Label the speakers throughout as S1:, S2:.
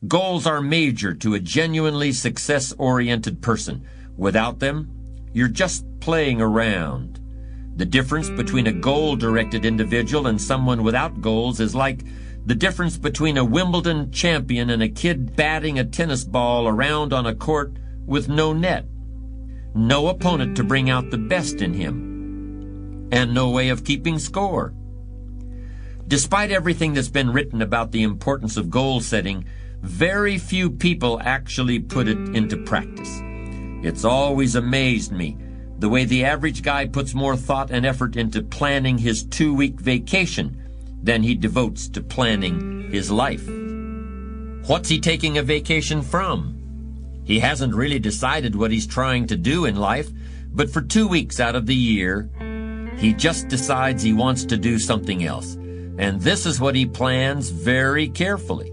S1: Goals are major to a genuinely success-oriented person. Without them, you're just playing around. The difference between a goal-directed individual and someone without goals is like the difference between a Wimbledon champion and a kid batting a tennis ball around on a court with no net. No opponent to bring out the best in him, and no way of keeping score. Despite everything that's been written about the importance of goal setting, very few people actually put it into practice. It's always amazed me the way the average guy puts more thought and effort into planning his 2-week vacation than he devotes to planning his life. What's he taking a vacation from? He hasn't really decided what he's trying to do in life, but for 2 weeks out of the year, he just decides he wants to do something else. And this is what he plans very carefully.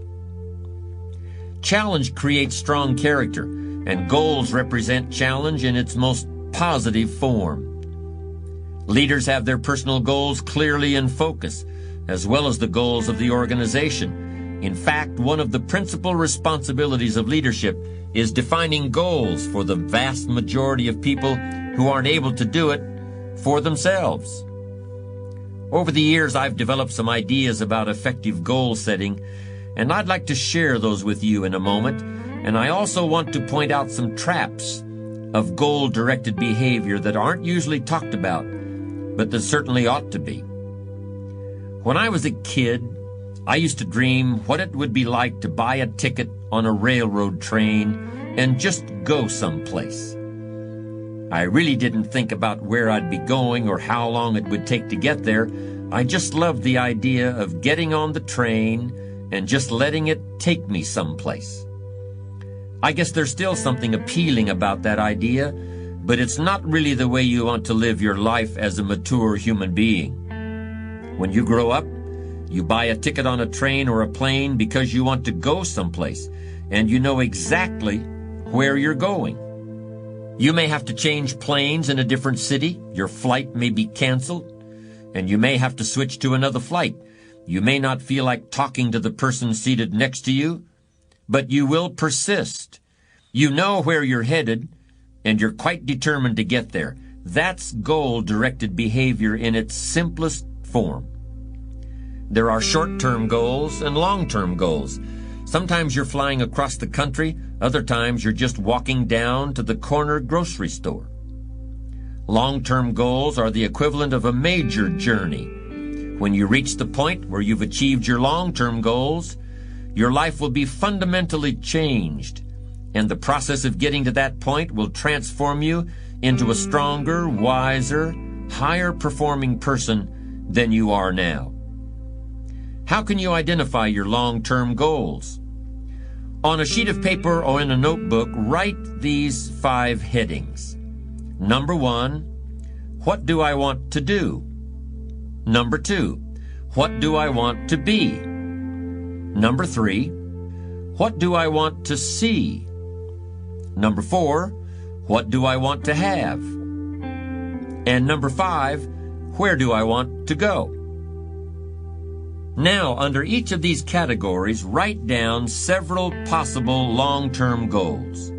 S1: Challenge creates strong character, and goals represent challenge in its most positive form. Leaders have their personal goals clearly in focus, as well as the goals of the organization. In fact, one of the principal responsibilities of leadership is defining goals for the vast majority of people who aren't able to do it for themselves. Over the years, I've developed some ideas about effective goal setting, and I'd like to share those with you in a moment. And I also want to point out some traps of goal-directed behavior that aren't usually talked about, but that certainly ought to be. When I was a kid, I used to dream what it would be like to buy a ticket on a railroad train and just go someplace. I really didn't think about where I'd be going or how long it would take to get there. I just loved the idea of getting on the train and just letting it take me someplace. I guess there's still something appealing about that idea, but it's not really the way you want to live your life as a mature human being. When you grow up, you buy a ticket on a train or a plane because you want to go someplace, and you know exactly where you're going. You may have to change planes in a different city. Your flight may be canceled, and you may have to switch to another flight. You may not feel like talking to the person seated next to you, but you will persist. You know where you're headed, and you're quite determined to get there. That's goal-directed behavior in its simplest form. There are short-term goals and long-term goals. Sometimes you're flying across the country. Other times you're just walking down to the corner grocery store. Long-term goals are the equivalent of a major journey. When you reach the point where you've achieved your long-term goals, your life will be fundamentally changed, and the process of getting to that point will transform you into a stronger, wiser, higher-performing person than you are now. How can you identify your long-term goals? On a sheet of paper or in a notebook, write these 5 headings. Number 1, what do I want to do? Number 2, what do I want to be? Number 3, what do I want to see? Number 4, what do I want to have? And number 5, where do I want to go? Now, under each of these categories, write down several possible long-term goals.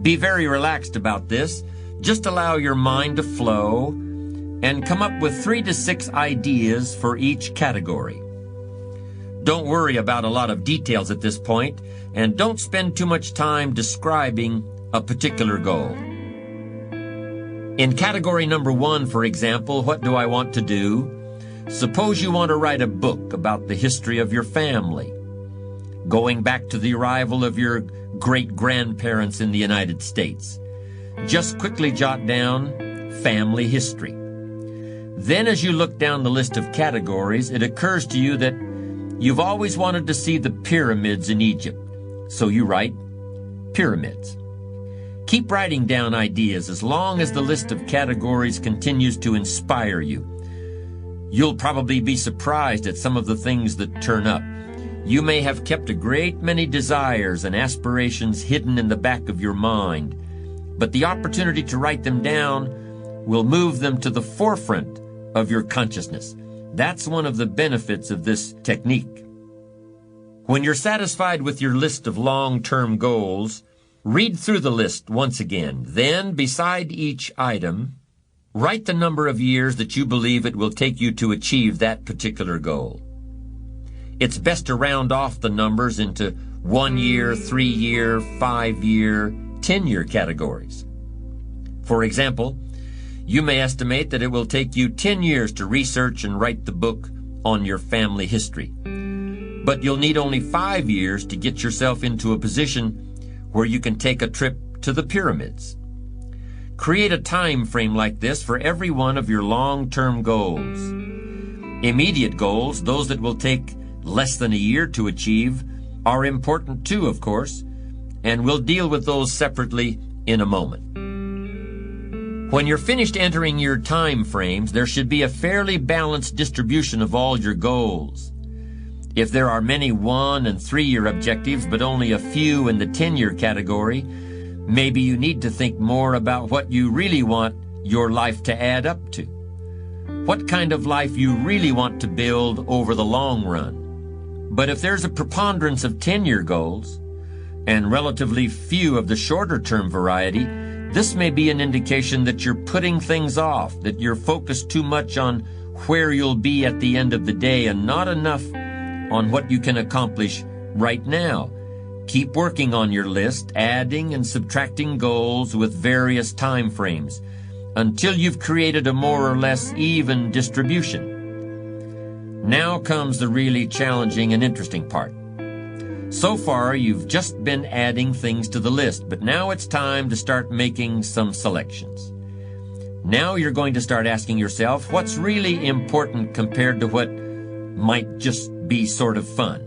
S1: Be very relaxed about this. Just allow your mind to flow and come up with 3 to 6 ideas for each category. Don't worry about a lot of details at this point, and don't spend too much time describing a particular goal. In category number 1, for example, what do I want to do? Suppose you want to write a book about the history of your family, going back to the arrival of your great-grandparents in the United States. Just quickly jot down family history. Then as you look down the list of categories, it occurs to you that you've always wanted to see the pyramids in Egypt, so you write pyramids. Keep writing down ideas as long as the list of categories continues to inspire you. You'll probably be surprised at some of the things that turn up. You may have kept a great many desires and aspirations hidden in the back of your mind, but the opportunity to write them down will move them to the forefront of your consciousness. That's one of the benefits of this technique. When you're satisfied with your list of long-term goals, read through the list once again. Then, beside each item, write the number of years that you believe it will take you to achieve that particular goal. It's best to round off the numbers into 1 year, 3 year, 5 year, 10-year categories. For example, you may estimate that it will take you 10 years to research and write the book on your family history. But you'll need only 5 years to get yourself into a position where you can take a trip to the pyramids. Create a time frame like this for every one of your long-term goals. Immediate goals, those that will take less than a year to achieve, are important too, of course, and we'll deal with those separately in a moment. When you're finished entering your time frames, there should be a fairly balanced distribution of all your goals. If there are many 1- and 3-year objectives, but only a few in the 10-year category, maybe you need to think more about what you really want your life to add up to. What kind of life you really want to build over the long run. But if there's a preponderance of 10-year goals, and relatively few of the shorter-term variety, this may be an indication that you're putting things off, that you're focused too much on where you'll be at the end of the day and not enough on what you can accomplish right now. Keep working on your list, adding and subtracting goals with various time frames until you've created a more or less even distribution. Now comes the really challenging and interesting part. So far, you've just been adding things to the list, but now it's time to start making some selections. Now you're going to start asking yourself what's really important compared to what might just be sort of fun.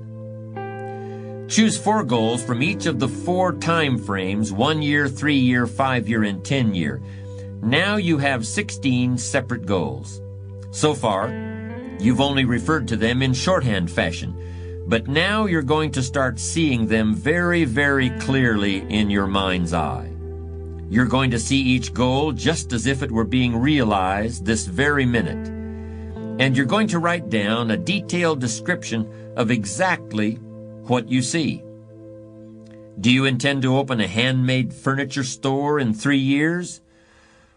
S1: Choose 4 goals from each of the 4 time frames, 1 year, 3 year, 5 year, and 10 year. Now you have 16 separate goals. So far, you've only referred to them in shorthand fashion, but now you're going to start seeing them very, very clearly in your mind's eye. You're going to see each goal just as if it were being realized this very minute. And you're going to write down a detailed description of exactly what you see. Do you intend to open a handmade furniture store in 3 years?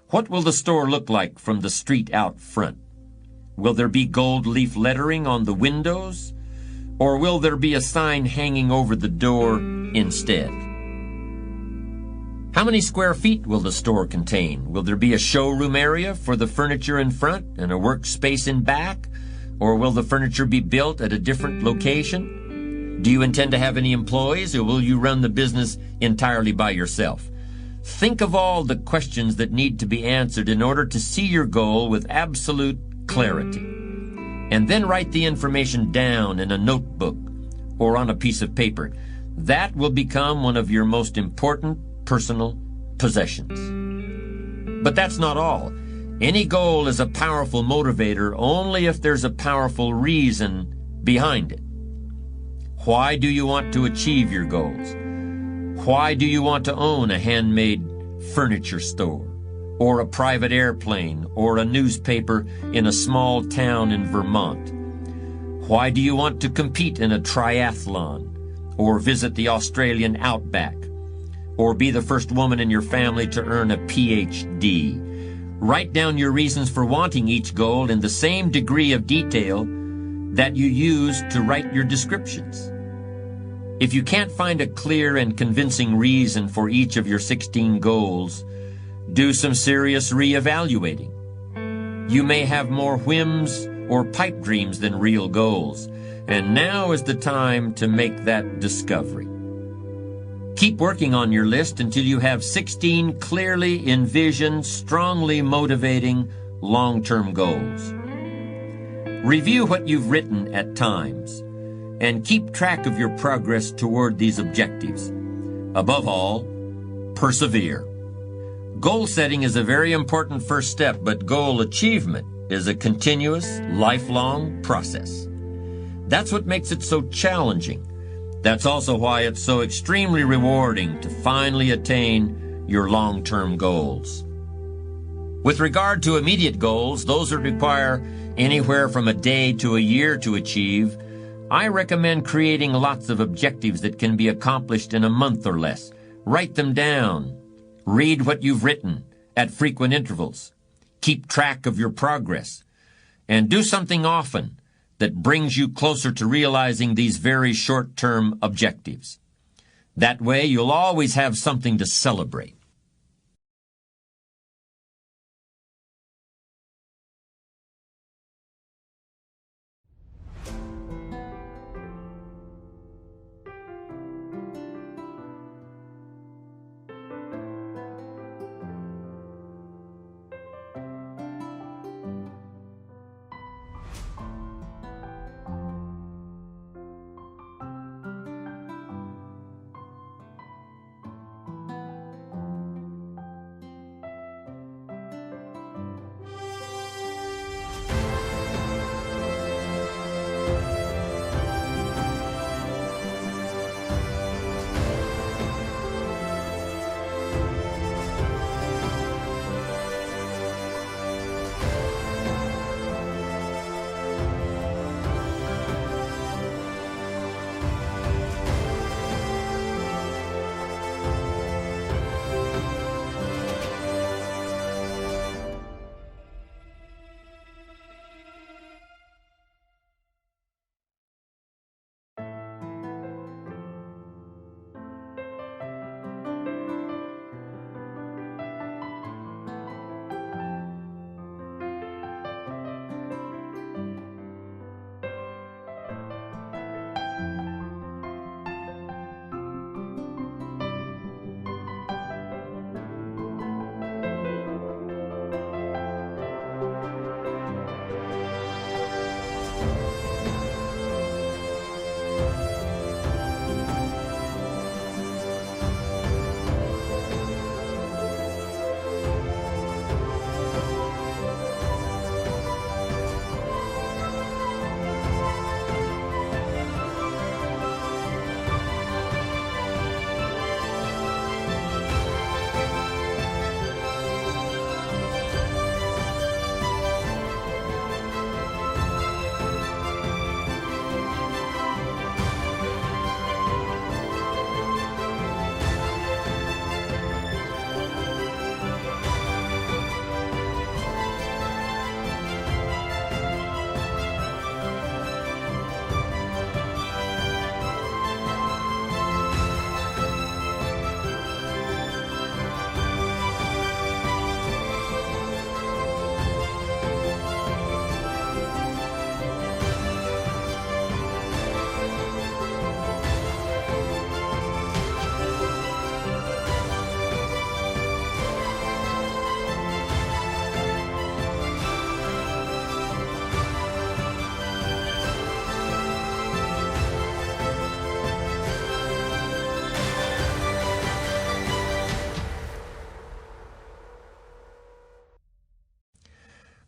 S1: What will the store look like from the street out front? Will there be gold leaf lettering on the windows? Or will there be a sign hanging over the door instead? How many square feet will the store contain? Will there be a showroom area for the furniture in front and a workspace in back? Or will the furniture be built at a different location? Do you intend to have any employees, or will you run the business entirely by yourself? Think of all the questions that need to be answered in order to see your goal with absolute clarity. And then write the information down in a notebook or on a piece of paper. That will become one of your most important personal possessions. But that's not all. Any goal is a powerful motivator only if there's a powerful reason behind it. Why do you want to achieve your goals? Why do you want to own a handmade furniture store, or a private airplane, or a newspaper in a small town in Vermont? Why do you want to compete in a triathlon, or visit the Australian outback, or be the first woman in your family to earn a PhD? Write down your reasons for wanting each goal in the same degree of detail that you use to write your descriptions. If you can't find a clear and convincing reason for each of your 16 goals, do some serious reevaluating. You may have more whims or pipe dreams than real goals, and now is the time to make that discovery. Keep working on your list until you have 16 clearly envisioned, strongly motivating, long-term goals. Review what you've written at times, and keep track of your progress toward these objectives. Above all, persevere. Goal setting is a very important first step, but goal achievement is a continuous, lifelong process. That's what makes it so challenging. That's also why it's so extremely rewarding to finally attain your long-term goals. With regard to immediate goals, those that require anywhere from a day to a year to achieve, I recommend creating lots of objectives that can be accomplished in a month or less. Write them down. Read what you've written at frequent intervals. Keep track of your progress. And do something often that brings you closer to realizing these very short-term objectives. That way, you'll always have something to celebrate.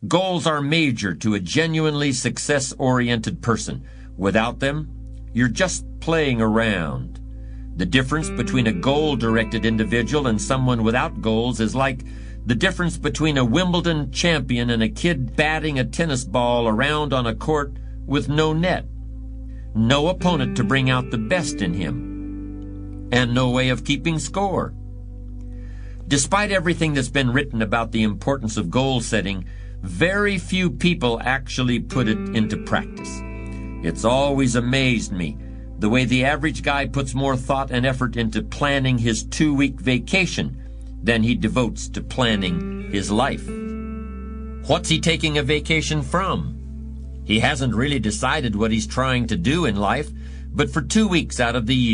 S1: Goals are major to a genuinely success-oriented person. Without them, you're just playing around. The difference between a goal-directed individual and someone without goals is like the difference between a Wimbledon champion and a kid batting a tennis ball around on a court with no net. No opponent to bring out the best in him, and no way of keeping score. Despite everything that's been written about the importance of goal setting, very few people actually put it into practice. It's always amazed me the way the average guy puts more thought and effort into planning his 2-week vacation than he devotes to planning his life. What's he taking a vacation from? He hasn't really decided what he's trying to do in life, but for 2 weeks out of the year,